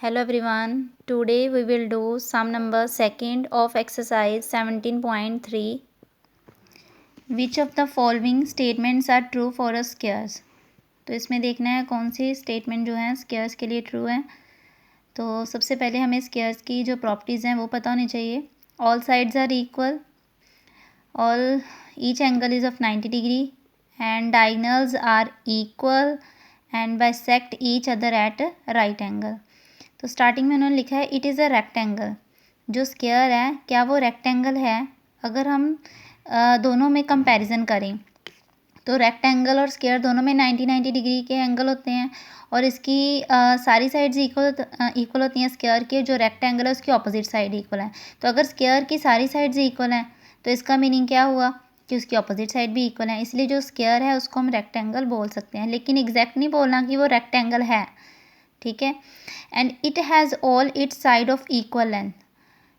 Hello everyone. Today we will do sum number second of exercise 17.3. Which of the following statements are true for a scarce? तो इसमें देखना है कौन सी statement जो है scares के लिए ट्रू है। तो सबसे पहले हमें स्केयर्स की जो प्रॉपर्टीज़ हैं वो पता होनी चाहिए। All sides are equal, all each angle is of 90 degree and diagonals are equal and bisect each other at right angle. तो स्टार्टिंग में उन्होंने लिखा है इट इज़ अ रेक्टेंगल। जो स्क्वायर है क्या वो रेक्टेंगल है? अगर हम दोनों में कंपैरिजन करें तो रेक्टेंगल और स्क्वायर दोनों में 90 डिग्री के एंगल होते हैं और इसकी सारी साइड्स इक्वल होती हैं। स्क्वायर की जो रेक्टेंगल है उसकी ऑपोजिट साइड इक्वल है। तो अगर स्क्वायर की सारी साइड्स इक्वल हैं तो इसका मीनिंग क्या हुआ कि उसकी ऑपोजिट साइड भी इक्वल है, इसलिए जो स्क्वायर है उसको हम रेक्टेंगल बोल सकते हैं, लेकिन एग्जैक्ट नहीं बोलना कि वो रेक्टेंगल है। ठीक है। And it has all it's side of equal length.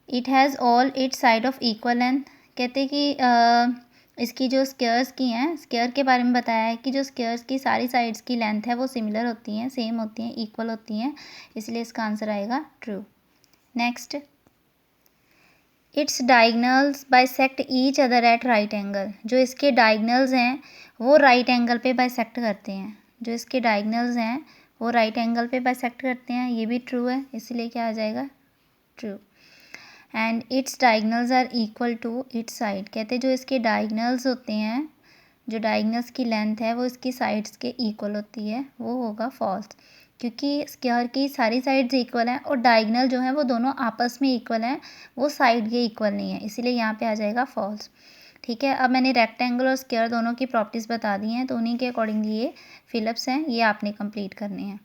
It has all it's side of equal length कहते कि इसकी जो स्क्वायर्स की हैं, स्क्वायर के बारे में बताया है कि जो स्क्वायर्स की सारी साइड्स की लेंथ है वो सिमिलर होती हैं, सेम होती हैं, इक्वल होती हैं, इसलिए इसका आंसर आएगा true. Next, it's diagonals bisect each other at right angle. जो इसके डायगनल्स हैं वो राइट एंगल पे बाइसेक्ट करते हैं। जो इसके डायगनल्स हैं वो राइट एंगल पे बाइसेक्ट करते हैं, ये भी ट्रू है, इसलिए क्या आ जाएगा true. And its diagonals are equal to its side कहते हैं जो इसके डायगनल्स होते हैं, जो डायगनल्स की लेंथ है वो इसकी साइड्स के इक्वल होती है, वो होगा फॉल्स, क्योंकि स्क्वायर की सारी साइड्स इक्वल हैं और डायगनल जो है वो दोनों आपस में इक्वल हैं, वो साइड के इक्वल नहीं है, इसीलिए यहाँ पे आ जाएगा फॉल्स। ठीक है। अब मैंने रेक्टेंगल और स्क्वायर दोनों की प्रॉपर्टीज़ बता दी हैं, तो उन्हीं के अकॉर्डिंगली ये फिलअप्स हैं, ये आपने कंप्लीट करने हैं।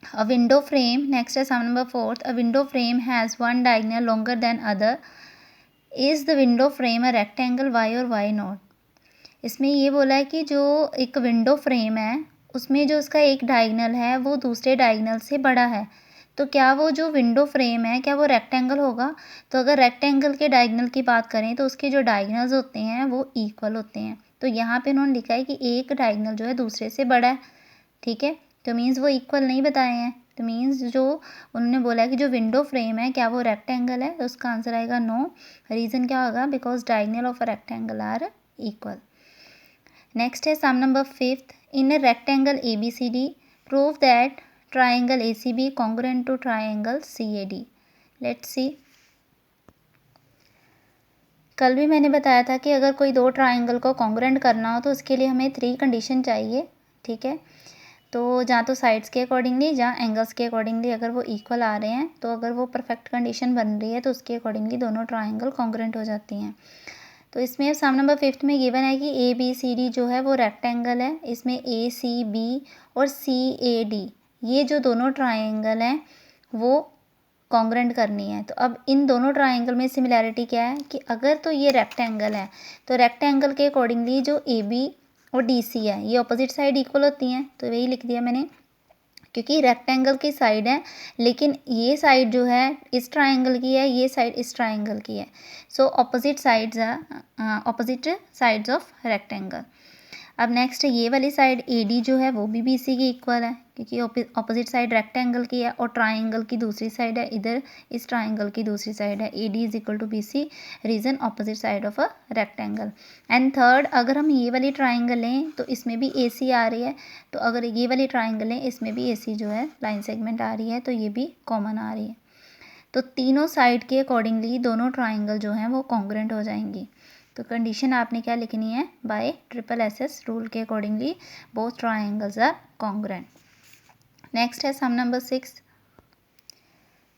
A window frame, next है sum number 4. A window frame has one diagonal longer than other. Is the window frame a rectangle? Why or why not? इसमें ये बोला है कि जो एक विंडो फ्रेम है उसमें जो उसका एक डायगनल है वो दूसरे डायगनल से बड़ा है, तो क्या वो जो विंडो फ्रेम है क्या वो रेक्टेंगल होगा? तो अगर रेक्टेंगल के डायगनल की बात करें तो उसके जो डायगनल्स होते हैं वो इक्वल होते हैं, तो यहाँ पे उन्होंने लिखा है कि एक डायगनल जो है दूसरे से बड़ा है। ठीक है, तो मीन्स वो इक्वल नहीं बताए हैं, तो मीन्स जो उन्होंने बोला है कि जो विंडो फ्रेम है क्या वो रेक्टेंगल है, तो उसका आंसर आएगा नो। रीज़न क्या होगा? Because diagonal of a rectangle are equal. Next है sum number 5. In a rectangle ABCD prove that triangle ACB congruent to triangle CAD। Let's see. कल भी मैंने बताया था कि अगर कोई दो ट्राइंगल को कॉन्ग्रुएंट करना हो तो उसके लिए हमें 3 कंडीशन चाहिए। ठीक है, तो जहाँ तो साइड्स के अकॉर्डिंगली, जहाँ एंगल्स के अकॉर्डिंगली अगर वो इक्वल आ रहे हैं, तो अगर वो परफेक्ट कंडीशन बन रही है तो उसके अकॉर्डिंगली दोनों ट्राइंगल कॉन्ग्रुएंट हो जाती हैं। तो इसमें सम नंबर 5 में गिवन है कि ABCD जो है वो रेक्टेंगल है, इसमें ACB और CAD ये जो दोनों ट्राइंगल हैं वो कॉन्ग्रुएंट करनी है। तो अब इन दोनों ट्राइंगल में सिमिलैरिटी क्या है कि अगर तो ये रेक्टेंगल है तो रेक्टेंगल के अकॉर्डिंगली जो AB और DC है ये अपोजिट साइड इक्वल होती हैं, तो वही लिख दिया मैंने, क्योंकि रेक्टेंगल की साइड है लेकिन ये साइड जो है इस ट्राइंगल की है, ये साइड इस ट्राइंगल की है, so opposite sides of rectangle. अब नेक्स्ट ये वाली साइड AD जो है वो भी BC की इक्वल है, क्योंकि ऑपोजिट साइड रेक्टेंगल की है और ट्राइंगल की दूसरी साइड है, इधर इस ट्राइंगल की दूसरी साइड है, AD is equal to BC, reason opposite side of a rectangle. And third, अगर हम ये वाली ट्राइंगल लें तो इसमें भी AC आ रही है, तो अगर ये वाली ट्राइंगल लें इसमें भी AC जो है लाइन सेगमेंट आ रही है, तो ये भी कॉमन आ रही है। तो तीनों साइड के अकॉर्डिंगली दोनों ट्राइंगल जो हैं वो कॉन्ग्रुएंट हो जाएंगी। तो कंडीशन आपने क्या लिखनी है? बाय SSS रूल के accordingly both triangles are congruent. Next है sum number 6.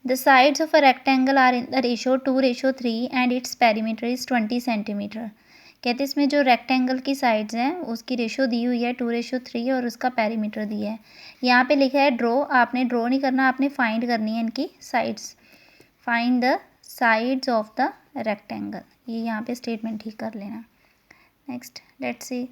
The sides of a rectangle are in the ratio 2:3 and its perimeter is 20 centimetre. कहते हैं इसमें जो रेक्टेंगल की साइड्स हैं उसकी रेशियो दी हुई है 2:3 और उसका पेरीमीटर दिया है। यहाँ पे लिखा है ड्रॉ, आपने ड्रॉ नहीं करना, आपने फाइंड करनी है इनकी sides. Find the sides of the rectangle, ये यहाँ पे स्टेटमेंट ठीक कर लेना। Next let's see.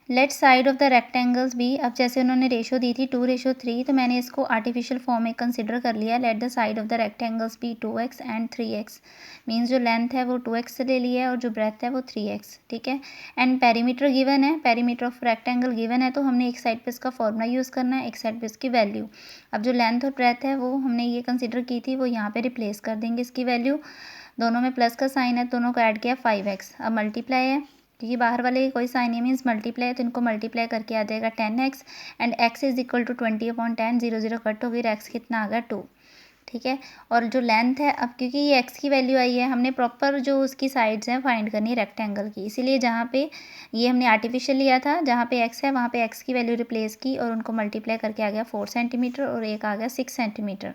Let side of the rectangles be, अब जैसे उन्होंने रेशो दी थी 2:3, तो मैंने इसको आर्टिफिशियल फॉर्म में कंसिडर कर लिया। Let the side of the rectangles be 2x and 3x, means जो लेंथ है वो 2x से ले लिया है और जो ब्रेथ है वो 3x, ठीक है। एंड पेरीमीटर गिवन है, पेरीमीटर ऑफ रेक्टेंगल गिवन है, तो हमने एक साइड पे इसका फॉर्मूला यूज़ करना है, एक साइड पे इसकी वैल्यू। अब जो लेंथ और ब्रेथ है वो हमने ये कंसिडर की थी, वो यहाँ पे रिप्लेस कर देंगे इसकी वैल्यू। दोनों में प्लस का साइन है, दोनों को ऐड किया 5x। अब मल्टीप्लाई है क्योंकि बाहर वाले कोई साइन है मीन्स मल्टीप्लाई है, तो इनको मल्टीप्लाई करके आ जाएगा 10x and x is equal to 20/10, 0 0 cut हो गई, x कितना आ गया 2, ठीक है। और जो लेंथ है, अब क्योंकि ये x की वैल्यू आई है, हमने प्रॉपर जो उसकी साइड्स हैं फाइंड करनी है रेक्टेंगल की, इसीलिए जहाँ पे ये हमने आर्टिफिशियल लिया था, जहाँ पे x है वहाँ पे x की वैल्यू रिप्लेस की और उनको मल्टीप्लाई करके आ गया 4 सेंटीमीटर और एक आ गया 6 सेंटीमीटर,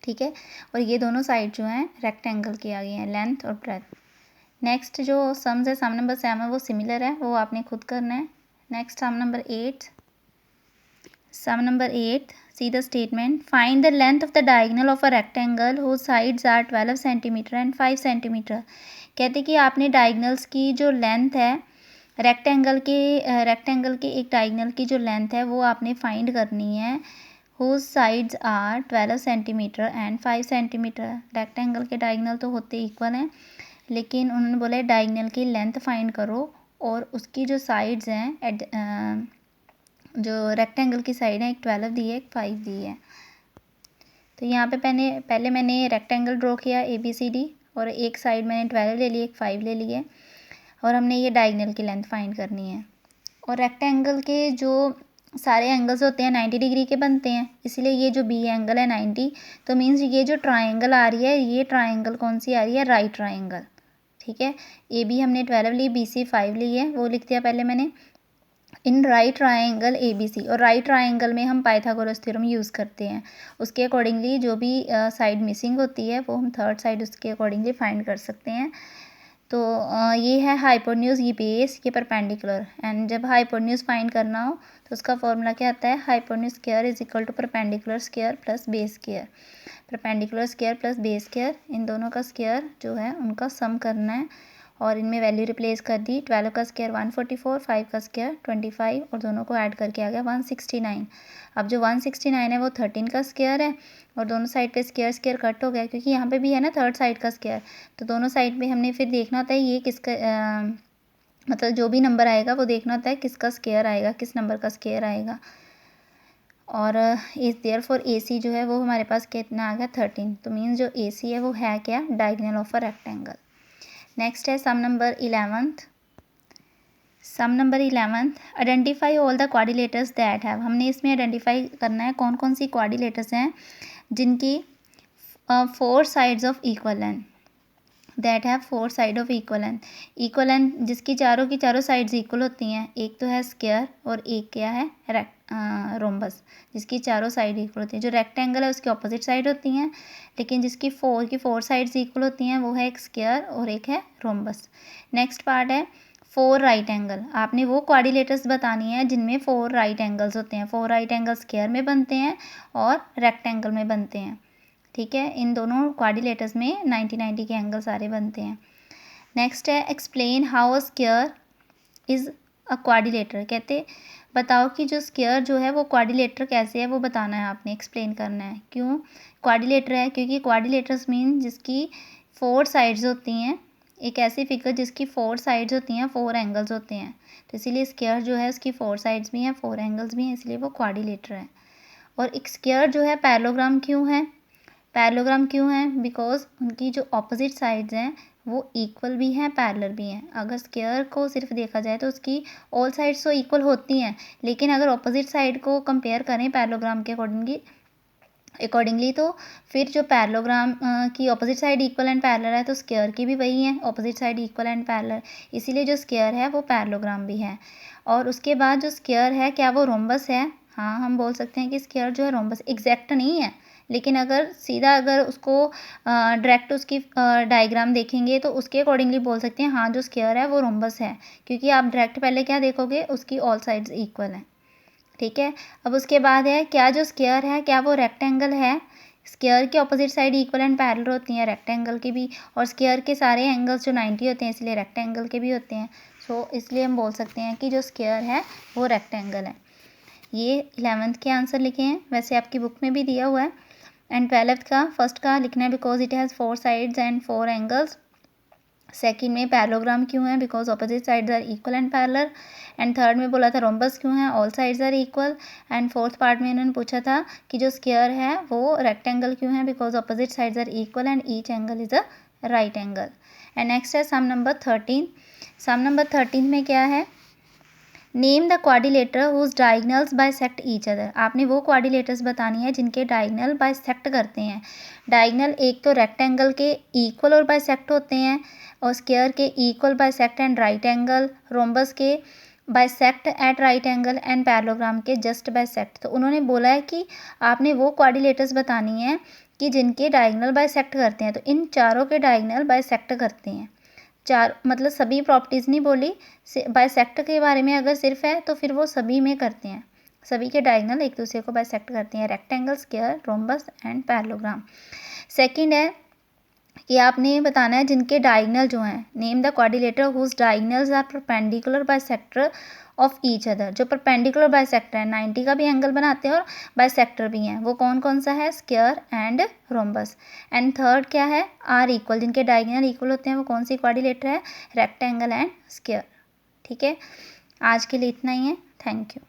ठीक है। और ये दोनों साइड जो हैं रेक्टेंगल की आ गई हैं, लेंथ और ब्रेथ। नेक्स्ट जो सम्स है, सम नंबर 7 वो सिमिलर है, वो आपने खुद करना है। Next sum number 8, sum number 8, see the statement, find the length of the diagonal of a rectangle whose sides are 12 centimetre and 5 centimetre. कहते कि आपने डायगोनल्स की जो लेंथ है रेक्टेंगल के एक डायगोनल की जो लेंथ है वो आपने फाइंड करनी है, whose sides are 12 centimetre and 5 centimetre. Rectangle के डायगोनल तो होते इक्वल हैं, लेकिन उन्होंने बोला है डायगोनल की लेंथ फाइंड करो और उसकी जो साइड्स हैं जो रेक्टेंगल की साइड है, एक 12 दी है, एक 5 दी है। तो यहाँ पे पहले मैंने रेक्टेंगल ड्रॉ किया ABCD और एक साइड मैंने 12 ले ली, एक 5 ले लिए और हमने ये डायगोनल की लेंथ फाइंड करनी है। और रेक्टेंगल के जो सारे एंगल्स होते हैं 90 डिग्री के बनते हैं, इसीलिए ये जो बी एंगल है 90, तो मीन्स ये जो ट्राइंगल आ रही है, ये ट्राइंगल कौन सी आ रही है, राइट ट्राइंगल, ठीक है। AB हमने 12 ली, BC 5 ली है, वो लिख दिया पहले मैंने। इन राइट ट्राइंगल ABC, और राइट ट्राइंगल में हम पाइथागोरस थ्योरम यूज़ करते हैं, उसके अकॉर्डिंगली जो भी साइड मिसिंग होती है वो हम थर्ड साइड उसके अकॉर्डिंगली फाइंड कर सकते हैं। तो ये है हाइपोटेन्यूज़, ये बेस, ये परपेंडिकुलर। एंड जब हाइपोटेन्यूज़ फाइंड करना हो तो उसका फॉर्मूला क्या आता है, hypotenuse square is equal to perpendicular square plus base square. Perpendicular square plus base square, इन दोनों का स्क्वायर जो है उनका सम करना है और इनमें वैल्यू रिप्लेस कर दी। 12 का स्क्वायर 144, 5 का स्क्वायर 25 और दोनों को ऐड करके आ गया 169। अब जो 169 है वो 13 का स्क्वायर है और दोनों साइड पे स्क्वायर स्क्वायर कट हो गया, क्योंकि यहाँ पे भी है ना थर्ड साइड का स्क्वायर, तो दोनों साइड पे हमने फिर देखना होता है ये किसका मतलब जो भी नंबर आएगा वो देखना होता है किसका स्क्वायर आएगा, किस नंबर का स्क्वायर आएगा। और इस देयरफॉर AC जो है वो हमारे पास कितना आ गया 13, तो मीन्स जो AC है वो है क्या, diagonal of a rectangle. Next है sum number 11th, sum number 11th, identify all the quadrilaterals that have. हमने इसमें आइडेंटिफाई करना है कौन कौन सी क्वाड्रिलेटर्स हैं जिनकी 4 sides of equal length, that have 4 side of equal length जिसकी चारों की चारों साइड्स इक्वल होती हैं। एक तो है स्क्वायर और एक क्या है रोम्बस, जिसकी चारों साइड इक्वल होती हैं। जो रेक्टेंगल है उसकी ऑपोजिट साइड होती हैं, लेकिन जिसकी 4 साइड्स इक्वल होती हैं वो है एक स्क्वायर और एक है रोम्बस। नेक्स्ट पार्ट है 4 राइट एंगल। आपने वो क्वाड्रिलेटर्स बतानी है जिनमें 4 राइट एंगल्स होते हैं। 4 राइट एंगल स्क्वायर में बनते हैं और रेक्टेंगल में बनते हैं, ठीक है। इन दोनों क्वाड्रिलेटर्स में 90 के एंगल सारे बनते हैं। नेक्स्ट है explain how a square is a quadrilateral. कहते बताओ कि जो स्क्वायर जो है वो क्वाड्रिलेटर कैसे है, वो बताना है आपने, एक्सप्लेन करना है। क्यों क्वाड्रिलेटर है, क्योंकि क्वाड्रिलेटर्स मीन जिसकी 4 साइड्स होती हैं, एक ऐसी फिगर जिसकी 4 साइड्स होती हैं, 4 एंगल्स होते हैं, तो इसीलिए स्क्वायर जो है उसकी 4 साइड्स भी हैं, 4 एंगल्स भी हैं, इसलिए वो क्वाड्रिलेटर है। और एक स्क्वायर जो है पैरेललोग्राम क्यों है, पैरेललोग्राम क्यों है, बिकॉज उनकी जो ऑपोजिट साइड्स हैं वो इक्वल भी हैं, पैरेलल भी हैं। अगर स्क्वायर को सिर्फ देखा जाए तो उसकी ऑल साइड्स तो इक्वल होती हैं, लेकिन अगर ऑपोजिट साइड को कंपेयर करें पैरेललोग्राम के अकॉर्डिंगली तो फिर जो पैरेललोग्राम की opposite side equal and parallel है तो स्क्वायर की भी वही है, opposite side equal and parallel, इसीलिए जो स्क्वायर है वो पैरेललोग्राम भी है। और उसके बाद जो स्क्वायर है क्या वो रोम्बस है, हाँ हम बोल सकते हैं कि स्क्वायर जो है रोम्बस, एग्जैक्ट नहीं है, लेकिन अगर उसको डायरेक्ट उसकी डायग्राम देखेंगे तो उसके अकॉर्डिंगली बोल सकते हैं हाँ जो स्क्वायर है वो रोम्बस है, क्योंकि आप डायरेक्ट पहले क्या देखोगे उसकी ऑल साइड्स इक्वल हैं, ठीक है। अब उसके बाद है क्या जो स्क्वायर है क्या वो रेक्टेंगल है, स्क्वायर की opposite side equal and parallel होती हैं, रेक्टेंगल की भी, और स्क्वायर के सारे एंगल्स जो 90 होते हैं इसलिए रेक्टेंगल के भी होते हैं, सो इसलिए हम बोल सकते हैं कि जो स्क्वायर है वो रेक्टेंगल है। ये 11th के आंसर लिखे हैं, वैसे आपकी बुक में भी दिया हुआ है। एंड 12th का फर्स्ट का लिखना है because it has 4 sides and 4 angles. Second में पैरेललोग्राम क्यों है, because opposite sides are equal and parallel. And third में बोला था रोम्बस क्यों है, all sides are equal. And fourth part में इन्होंने पूछा था कि जो स्क्वायर है वो रेक्टेंगल क्यों है, because opposite sides are equal and each angle is a right angle. And next है सम नंबर 13। सम नंबर 13 में क्या है, name the quadrilateral whose diagonals bisect each other. आपने वो क्वाड्रिलेटर्स बतानी है जिनके डायगनल बाइसेक्ट करते हैं। डायगनल एक तो रेक्टेंगल के इक्वल और बाइसेक्ट होते हैं, और स्क्वायर के equal bisect and right angle, rhombus के bisect at right angle and parallelogram के जस्ट बाइसेक्ट। तो उन्होंने बोला है कि आपने वो क्वाड्रिलेटर्स बतानी है कि जिनके डायगनल बाइसेक्ट करते हैं। तो इन चारों के डायगनल बाइसेक्ट करते हैं। चार मतलब सभी प्रॉपर्टीज़ नहीं बोली, बाइसेक्ट के बारे में अगर सिर्फ है तो फिर वो सभी में करते हैं, सभी के डायगनल एक दूसरे को बाइसेक्ट करते हैं, rectangle, square, rhombus and parallelogram. Second है कि आपने बताना है जिनके डायगनल जो हैं, name the quadrilateral whose diagonals are perpendicular bisector of each other. जो परपेंडिकुलर बाइसेक्टर है 90 का भी एंगल बनाते हैं और बाइसेक्टर भी हैं, वो कौन कौन सा है, square and rhombus. And third क्या है, आर इक्वल, जिनके डायगनल इक्वल होते हैं वो कौन सी क्वाड्रिलेटर है, रेक्टेंगल एंड स्क्वायर। ठीक है, आज के लिए इतना ही है, थैंक यू।